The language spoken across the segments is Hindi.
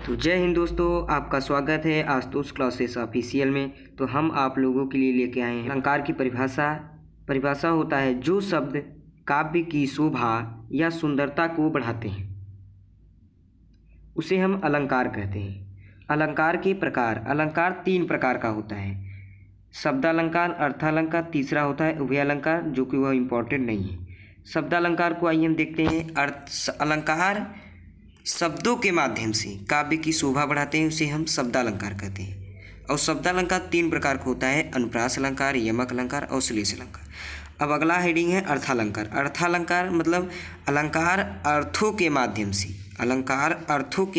तो जय हिंद दोस्तों, आपका स्वागत है आशुतोष क्लासेस ऑफिशियल में। तो हम आप लोगों के लिए लेके आए हैं अलंकार की परिभाषा होता है जो शब्द काव्य की शोभा या सुंदरता को बढ़ाते हैं, उसे हम अलंकार कहते हैं। अलंकार के प्रकार, अलंकार 3 प्रकार का होता है। शब्दालंकार, अर्थालंकार, तीसरा होता है उभयालंकार, जो कि वह इम्पोर्टेंट नहीं है। शब्दालंकार को आइए हम देखते हैं। अलंकार शब्दों के माध्यम से काव्य की शोभा बढ़ाते हैं, उसे हम शब्दालंकार कहते हैं। और शब्दालंकार 3 प्रकार का होता है, अनुप्रास अलंकार, यमक अलंकार और श्लेष अलंकार। अब अगला हेडिंग है अर्थालंकार। अर्थालंकार मतलब अलंकार अर्थों के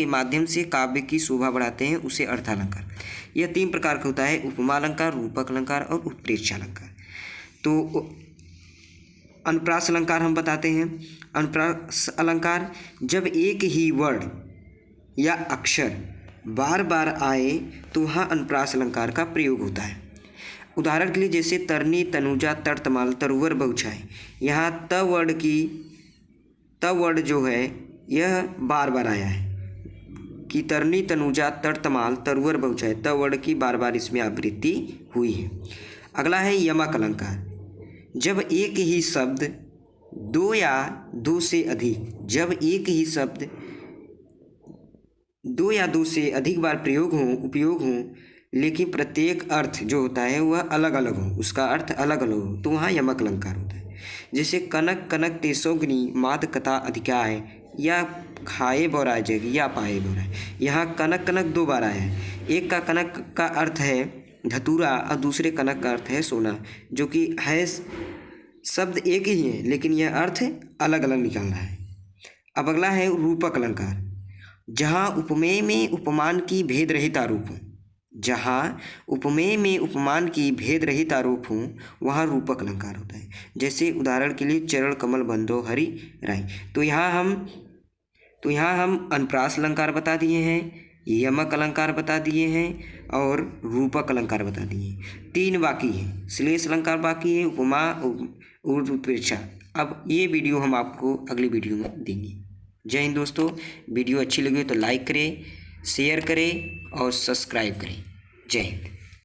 माध्यम से काव्य की शोभा बढ़ाते हैं, उसे अर्थालंकार। यह 3 प्रकार का होता है, उपमा अलंकार, रूपक अलंकार और उत्प्रेक्षा अलंकार। तो अनुप्रास अलंकार हम बताते हैं। अनुप्रास अलंकार जब एक ही वर्ण या अक्षर बार बार आए तो वहाँ अनुप्रास अलंकार का प्रयोग होता है। उदाहरण के लिए जैसे तरनी, तनुजा, तर्तमाल, तरुवर, बहुछाई। यहाँ त वर्ण जो है यह बार बार आया है कि तरनी, तनुजा, तर्तमाल, तरुवर, बहुछाई। त वर्ण की बार बार इसमें आवृत्ति हुई है। अगला है यमक अलंकार। जब एक ही शब्द 2 या 2 से अधिक बार उपयोग हो, लेकिन प्रत्येक अर्थ जो होता है वह अलग अलग हो, उसका अर्थ अलग अलग हो, तो वहाँ यमक अलंकार होता है। जैसे कनक कनक तेसोग्नि माद कथा अधिकाय, या खाए बोराय जग, या पाए बोराय। यहाँ कनक कनक 2 बार आया है। एक का कनक का अर्थ है धतूरा और दूसरे कनक का अर्थ है सोना, जो कि है शब्द एक ही है लेकिन यह अर्थ अलग अलग निकल रहा है। अब अगला है रूपक अलंकार। जहाँ उपमेय में उपमान की भेद रहित आरोप हो, वहाँ रूपक अलंकार होता है। जैसे उदाहरण के लिए चरण कमल बंदो हरि राय। तो यहाँ हम अनुप्रास अलंकार बता दिए हैं, यमक अलंकार बता दिए हैं और रूपक अलंकार बता दिए। 3 बाकी है, श्लेष अलंकार बाकी है, उपमा और उत्प्रेक्षा। अब ये वीडियो हम आपको अगली वीडियो में देंगे। जय हिंद दोस्तों, वीडियो अच्छी लगी तो लाइक करें, शेयर करें और सब्सक्राइब करें। जय हिंद।